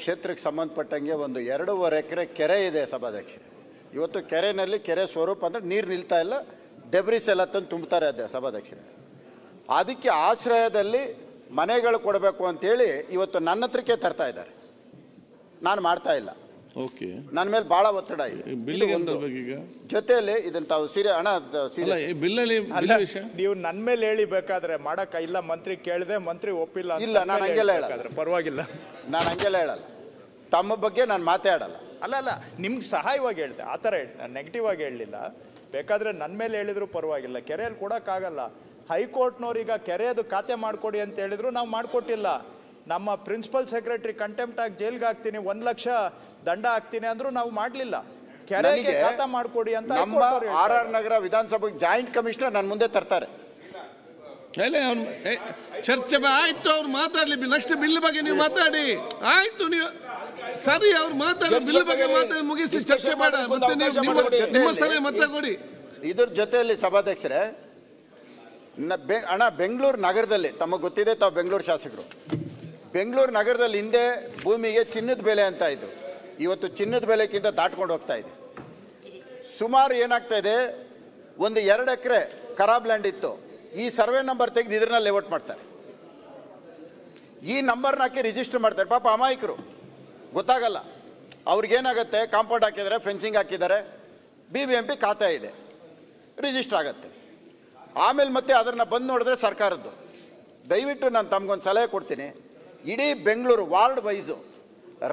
ಕ್ಷೇತ್ರಕ್ಕೆ ಸಂಬಂಧಪಟ್ಟಂಗೆ ಒಂದು 2.5 ಎಕರೆ ಕೆರೆ ಇದೆ ಸಭಾಧ್ಯಕ್ಷರೇ. ಇವತ್ತು ಕೆರೆಯಲ್ಲಿ ಕೆರೆ ಸ್ವರೂಪ ಅಂದರೆ ನೀರು ನಿಲ್ತಾ ಇಲ್ಲ, ಡೆಬ್ರಿಸ್ ಎಲ್ಲ ತಂದು ತುಂಬ್ತಾರೆ ಅದೇ ಸಭಾಧ್ಯಕ್ಷರೇ. ಅದಕ್ಕೆ ಆಶ್ರಯದಲ್ಲಿ ಮನೆಗಳು ಕೊಡಬೇಕು ಅಂತೇಳಿ ಇವತ್ತು ನನ್ನ ಹತ್ರಕ್ಕೆ ತರ್ತಾ ಇದ್ದಾರೆ. ನಾನು ಮಾಡ್ತಾ ಇಲ್ಲ. ಓಕೆ, ನನ್ನ ಮೇಲೆ ಭಾಳ ಒತ್ತಡ ಇದೆ. ಜೊತೆಯಲ್ಲಿ ಇದನ್ನು ತಾವು ನೀವು ನನ್ನ ಮೇಲೆ ಹೇಳಿ ಬೇಕಾದ್ರೆ ಮಾಡಕ್ಕ ಇಲ್ಲ. ಮಂತ್ರಿ ಕೇಳಿದೆ, ಮಂತ್ರಿ ಒಪ್ಪಿಲ್ಲ. ಇಲ್ಲ, ನಾನು ಹಂಗೆಲ್ಲ ಹೇಳಲ್ಲ. ಪರವಾಗಿಲ್ಲ, ನಾನು ಹಂಗೆಲ್ಲ ಹೇಳಲ್ಲ. ತಮ್ಮ ಬಗ್ಗೆ ನಾನು ಮಾತಾಡಲ್ಲ. ಅಲ್ಲ ನಿಮ್ಗೆ ಸಹಾಯವಾಗಿ ಹೇಳಿದೆ, ಆ ಥರ ಹೇಳಿ, ನಾನು ನೆಗೆಟಿವ್ ಆಗಿ ಹೇಳಲಿಲ್ಲ. ಬೇಕಾದ್ರೆ ನನ್ನ ಮೇಲೆ ಹೇಳಿದ್ರು ಪರವಾಗಿಲ್ಲ. ಕೆರೆಯಲ್ಲಿ ಕೊಡೋಕ್ಕಾಗಲ್ಲ. ಹೈಕೋರ್ಟ್ನವ್ರೀಗ ಕೆರೆಯದು ಖಾತೆ ಮಾಡಿಕೊಡಿ ಅಂತ ಹೇಳಿದ್ರು, ನಾವು ಮಾಡಿಕೊಟ್ಟಿಲ್ಲ. ನಮ್ಮ ಪ್ರಿನ್ಸಿಪಲ್ ಸೆಕ್ರೆಟರಿ ಕಂಟೆಂಪ್ಟ್ ಆಗಿ ಜೈಲ್ಗೆ ಹಾಕ್ತೀನಿ, 1 ಲಕ್ಷ ದಂಡ ಹಾಕ್ತೀನಿ ಅಂದ್ರು ನಾವು ಮಾಡಲಿಲ್ಲ. ಕೆರೆಗೆ ಖಾತೆ ಮಾಡಿಕೊಡಿ ಅಂತ ನಮ್ಮ RR ನಗರ ವಿಧಾನಸಭೆಗೆ ಜಾಯಿಂಟ್ ಕಮಿಷನರ್ ನನ್ನ ಮುಂದೆ ತರ್ತಾರೆ. ಚರ್ಚೆ ಆಯ್ತು, ಅವ್ರು ಮಾತಾಡ್ಲಿ. ನೆಕ್ಸ್ಟ್ ಬಿಲ್ ಬಗ್ಗೆ ನೀವು ಮಾತಾಡಿ. ಆಯ್ತು, ನೀವು ಸರಿ, ಅವ್ರು ಮಾತಾಡಿ, ಬಿಲ್ ಬಗ್ಗೆ ಮಾತಾಡಿ, ಮುಗಿಸಿ. ಚರ್ಚೆ ಮಾಡ. ಮತ್ತೆ ನಿಮ್ಮ ಸಲಹೆ ಮತ್ತೆ ಕೊಡಿ. ಇದ್ರ ಜೊತೆಯಲ್ಲಿ ಸಭಾಧ್ಯಕ್ಷರೇ, ಬೆಂಗಳೂರು ನಗರದಲ್ಲಿ ತಮಗೆ ಗೊತ್ತಿದೆ, ತಾವು ಬೆಂಗಳೂರು ಶಾಸಕರು. ಬೆಂಗಳೂರು ನಗರದಲ್ಲಿ ಹಿಂದೆ ಭೂಮಿಗೆ ಚಿನ್ನದ ಬೆಲೆ ಅಂತ ಇದ್ದು, ಇವತ್ತು ಚಿನ್ನದ ಬೆಲೆಗಿಂತ ದಾಟ್ಕೊಂಡು ಹೋಗ್ತಾ ಇದೆ. ಸುಮಾರು ಏನಾಗ್ತಾ ಇದೆ, ಒಂದು 2 ಎಕರೆ ಖರಾಬ್ ಲ್ಯಾಂಡ್ ಇತ್ತು. ಈ ಸರ್ವೆ ನಂಬರ್ ತೆಗೆದು ಇದನ್ನ ಲೇಔಟ್ ಮಾಡ್ತಾರೆ. ಈ ನಂಬರ್ನ ಹಾಕಿ ರಿಜಿಸ್ಟರ್ ಮಾಡ್ತಾರೆ. ಪಾಪ ಅಮಾಯಕರು, ಗೊತ್ತಾಗಲ್ಲ ಅವ್ರಿಗೇನಾಗುತ್ತೆ. ಕಾಂಪೌಂಡ್ ಹಾಕಿದ್ದಾರೆ, ಫೆನ್ಸಿಂಗ್ ಹಾಕಿದ್ದಾರೆ, BBMP ಖಾತೆ ಇದೆ, ರಿಜಿಸ್ಟರ್ ಆಗುತ್ತೆ. ಆಮೇಲೆ ಮತ್ತೆ ಅದನ್ನು ಬಂದು ನೋಡಿದ್ರೆ ಸರ್ಕಾರದ್ದು. ದಯವಿಟ್ಟು ನಾನು ತಮಗೊಂದು ಸಲಹೆ ಕೊಡ್ತೀನಿ. ಇಡೀ Bengaluru ward wise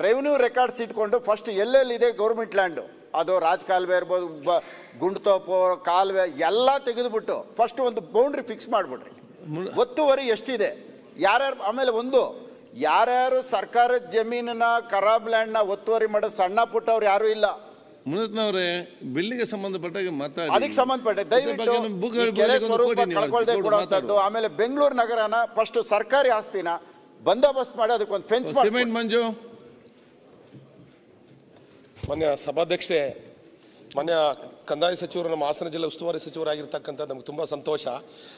revenue records ಇಟ್ಕೊಂಡು ಫಸ್ಟ್ ಎಲ್ಲೆಲ್ಲಿದೆ ಗೌರ್ಮೆಂಟ್ ಲ್ಯಾಂಡು, ಅದು ರಾಜಕಾಲುವೆ ಇರ್ಬೋದು, ಗುಂಡ್ತೋಪು, ಕಾಲುವೆ ಎಲ್ಲ ತೆಗೆದುಬಿಟ್ಟು ಫಸ್ಟ್ ಒಂದು ಬೌಂಡ್ರಿ ಫಿಕ್ಸ್ ಮಾಡಿಬಿಡ್ರಿ. ಒತ್ತುವರಿ ಎಷ್ಟಿದೆ, ಯಾರ್ಯಾರು. ಆಮೇಲೆ ಯಾರ್ಯಾರು ಸರ್ಕಾರದ ಜಮೀನನ್ನ ಖರಾಬ್ ಲ್ಯಾಂಡ್ನ ಒತ್ತುವರಿ ಮಾಡೋ ಸಣ್ಣ ಪುಟ್ಟವ್ರು ಯಾರೂ ಇಲ್ಲ. ಮುನಿರತ್ನವರೇ, ಬಿಲ್ಲಿಗೆ ಸಂಬಂಧಪಟ್ಟಾಗ ಮಾತಾಡಿ. ಅದಕ್ಕೆ ಸಂಬಂಧಪಟ್ಟ ದಯವಿಟ್ಟು ಕೆರೆ ಸ್ವರೂಪ ಕಳ್ಕೊಳ್ದೆ ಕೊಡುವಂಥದ್ದು. ಆಮೇಲೆ ಬೆಂಗಳೂರು ನಗರನ ಫಸ್ಟ್ ಸರ್ಕಾರಿ ಆಸ್ತಿನ ಬಂದೋಬಸ್ತ್ ಮಾಡಿ ಅದಕ್ಕೊಂದು ಫೆನ್ಸ್ ಮಾಡಿ. ಮಂಜು, ಮಾನ್ಯ ಸಭಾಧ್ಯಕ್ಷರೇ, ಮಾನ್ಯ ಕಂದಾಯ ಸಚಿವರು, ನಮ್ಮ ಹಾಸನ ಜಿಲ್ಲೆ ಉಸ್ತುವಾರಿ ಸಚಿವರಾಗಿರ್ತಕ್ಕಂಥ ನಮ್ಗೆ ತುಂಬ ಸಂತೋಷ.